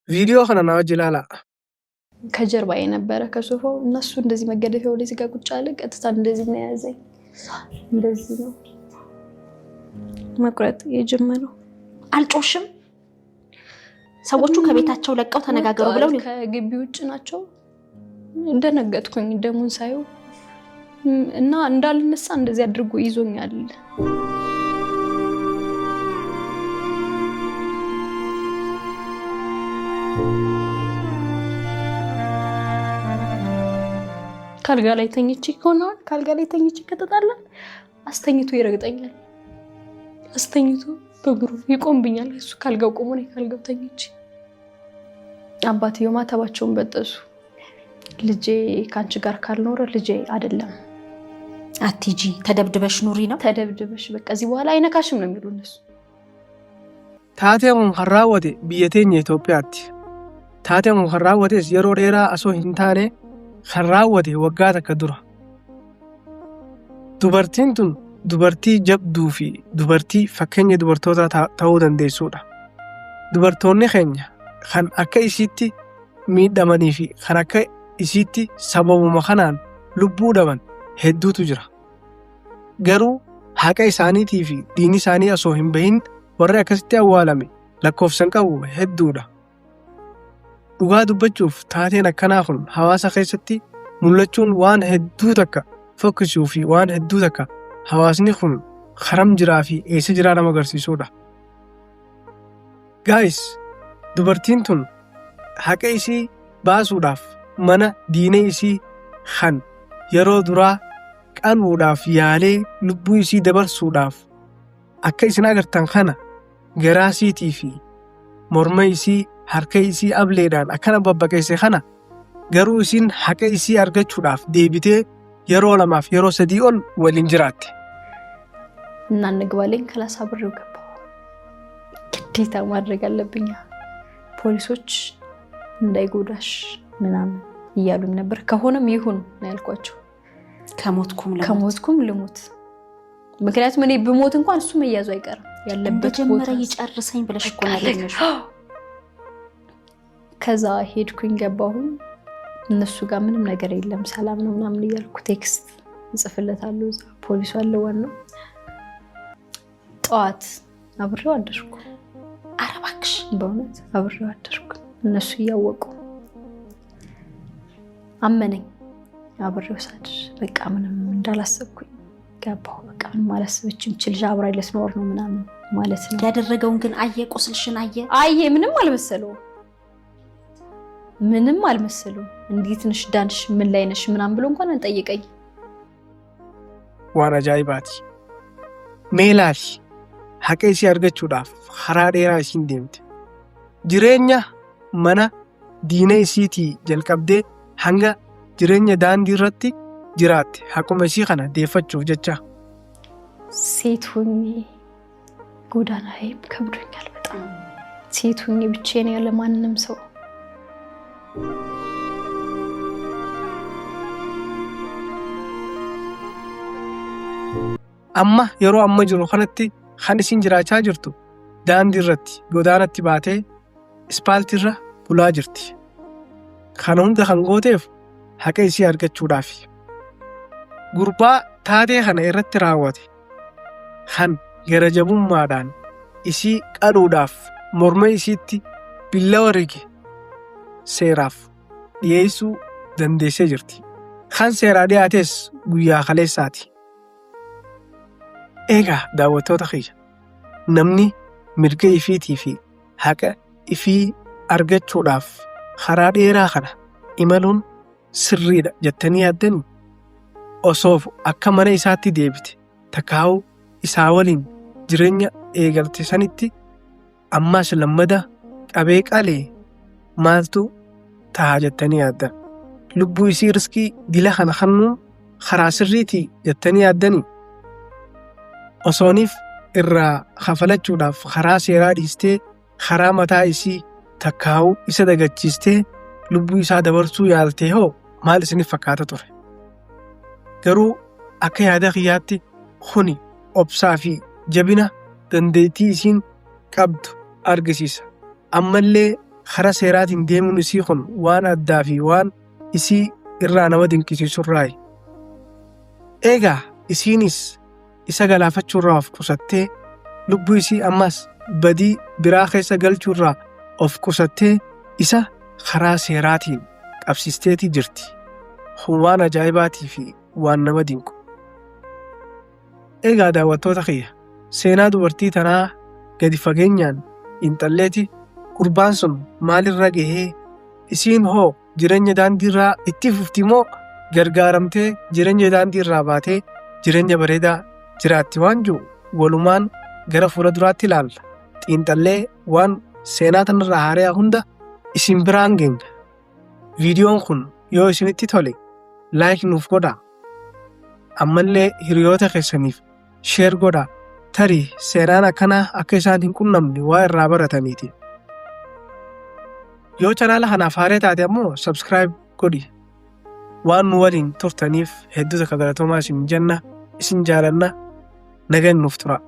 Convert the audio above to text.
فيديو خنا ناجي لا ከጀርባ የነበረ ከሶፋው እነሱ እንደዚህ መገደፊያው ላይ ሲጋ ቁጭ አለ ቀጥታ እንደዚህ ነው ያዘኝ እንደዚህ ነው መቁረጥ የጀመረው አልጮሽም ሰዎቹ ከቤታቸው ለቀው ተነጋገሩ ብለው ነው ከግቢ ውጭ ናቸው እንደነገጥኩኝ ደሙን ሳይው እና እንዳልነሳ እንደዚህ አድርጎ ይዞኛል ካልጋ ላይ ተኝቼ ከሆነው ካልጋ ላይ ተኝቼ ከተጣላን አስተኝቶ ይረግጠኛል አስተኝቶ በግሩ ይቆምብኛል እሱ ካልጋው ቆሞ ነው ካልጋው ተኝቼ አባትየው ማተባቸውን በጠሱ ልጄ ካንቺ ጋር ካልኖረ ልጄ አይደለም አትጂ ተደብድበሽ ኑሪ ነው ተደብድበሽ በቃ እዚህ በኋላ አይነካሽም ነው የሚሉት እነሱ ታቴውን ኸራወቴ ቢየቴኝ ኢትዮጵያት ታቴውን ኸራወቴስ የሮ ዴራ አሶ ሂንታኔ ኸራወቴ ወጋታ ከዱራ ዱበርቲንቱን dubartii jabduu fi dubartii fakkeenya dubartoota ta'uu dandeessuudha. Dubartoonni keenya kan akka isiitti miidhamanii fi kan akka isiitti sababuma kanaan lubbuu dhaban hedduutu jira. Garuu haqa isaaniitii fi diinii isaanii osoo hin bahin warri akkasitti awwaalame lakkoofsan qabu hedduudha. Dhugaa dubbachuuf taateen akkanaa kun hawaasa keessatti mul'achuun waan hedduu takka fokkisuu fi waan hedduu takka hawaasni kun haram jiraa fi eessa jiraa nama agarsiisuudha. Guys, dubartiin tun haqa isii baasuudhaaf mana diinee isii kan yeroo duraa qanuudhaaf yaalee lubbuu isii dabarsuudhaaf akka isin agartan kana garaa isiitii fi morma isii harka isii ableedhaan akkana babbaqeesse kana garuu isin haqa isii argachuudhaaf deebitee yeroo lamaaf yeroo sadii ol waliin jiraatte. እና እንግባለን ክላስ አብሬው ገባሁ ግዴታ ማድረግ አለብኝ ፖሊሶች እንዳይጎዳሽ ምናምን እያሉኝ ነበር ከሆነም ይሁን ነው ያልኳቸው ከሞትኩም ልሞት ምክንያቱም እኔ ብሞት እንኳን እሱ መያዙ አይቀርም ያለበት ቦታ ይጨርሰኝ ብለሽ እኮ ያለሽ ከዛ ሄድኩኝ ገባሁኝ እነሱ ጋር ምንም ነገር የለም ሰላም ነው ምናምን እያልኩ ቴክስት እንጽፍለታለሁ ፖሊሱ አለዋን ነው ጠዋት አብሬው አደርኩ አረባክሽ በእውነት አብሬው አደርኩ እነሱ ያወቁ አመነኝ አብሬው ሳድር በቃ ምንም እንዳላሰብኩኝ ገባሁ በቃ ምንም አላሰበችም ልጅ አብራይ ለስኖር ነው ምናምን ማለት ነው ያደረገውን ግን አየ ቁስልሽን አየ ምንም አልመሰለው እንዴት ነሽ ዳንሽ ምን ላይ ነሽ ምናምን ብሎ እንኳን አንጠይቀኝ ዋና ጃይባቲ ሜላሽ haqa isii argachuudhaaf karaa dheeraa isiin deemte. Jireenya mana diina isiitii jalqabdee hanga jireenya daandii irratti jiraatte haquma isii kana deeffachuuf jecha. ሴት ሆኜ ጎዳና ላይ ከብዶኛል በጣም ሴት ሆኜ ብቻዬን ያለ ማንንም ሰው amma yeroo amma jiru kanatti kan isin jiraachaa jirtu daandii irratti godaanatti baatee ispaaltii irra bulaa jirti. Kan hunda kan gooteef haqa isii argachuudhaaf. Gurbaa taatee kana irratti raawwate kan gara jabummaadhaan isii qaluudhaaf morma isiitti billawa rige seeraaf dhiyeessuu dandeessee jirti. Kan seeraa dhiyaates guyyaa kaleessaati. Egaa daawwattoota kiyya namni mirga ifiitii fi haqa ifii argachuudhaaf karaa dheeraa kana imaluun sirriidha jettanii yaaddanii osoo akka mana isaatti deebite takkaa'uu isaa waliin jireenya eegalte sanitti ammaas lammada qabee qalee maaltu ta'a jettanii yaaddan lubbuu isii riskii dila kana kennuun karaa sirriitii jettanii yaaddanii osooniif irraa hafalachuudhaaf karaa seeraa dhiistee karaa mataa isii takkaa'uu isa dagachiistee lubbuu isaa dabarsuu yaaltee hoo maal isiniif fakkaata ture. Garuu akka yaada kiyyaatti kuni obsaa fi jabina dandeettii isiin qabdu argisiisa. Ammallee karaa seeraatiin deemuun isii kun waan addaa fi waan isii irraa nama dinqisiisurraayi. Eegaa isiinis isa galaafachuurraa of qusattee lubbuu isii ammas badii biraa keessa galchuurraa of qusattee isa karaa seeraatiin qabsiisteetii jirti. Kun waan ajaa'ibaatii fi waan nama dinqu. Eegaa daawwattoota kiyya seenaa dubartii tanaa gadi fageenyaan xiinxalleeti gurbaan sun maalirra gahee isiin hoo jireenya daandiirraa itti fufti moo gargaaramtee jireenya daandiirraa baatee jireenya bareedaa jiraatti waan jiru walumaan gara fuula duraatti ilaalla. Xiinxallee waan seenaa tanarraa haaraa hunda isin biraan geenya. Viidiyoon kun yoo isinitti tole laayik nuuf godhaa. Ammallee hiriyoota keessaniif sheer godhaa. Tarii seenaan akkanaa akka isaan hin qunnamne waa irraa barataniiti. Yoo chanaala kanaaf haaraa taate ammoo subscribe godhi. Waan nu waliin turtaniif hedduuta galatoomaa isin jenna, isin jaalanna, nagaan nuuf tura.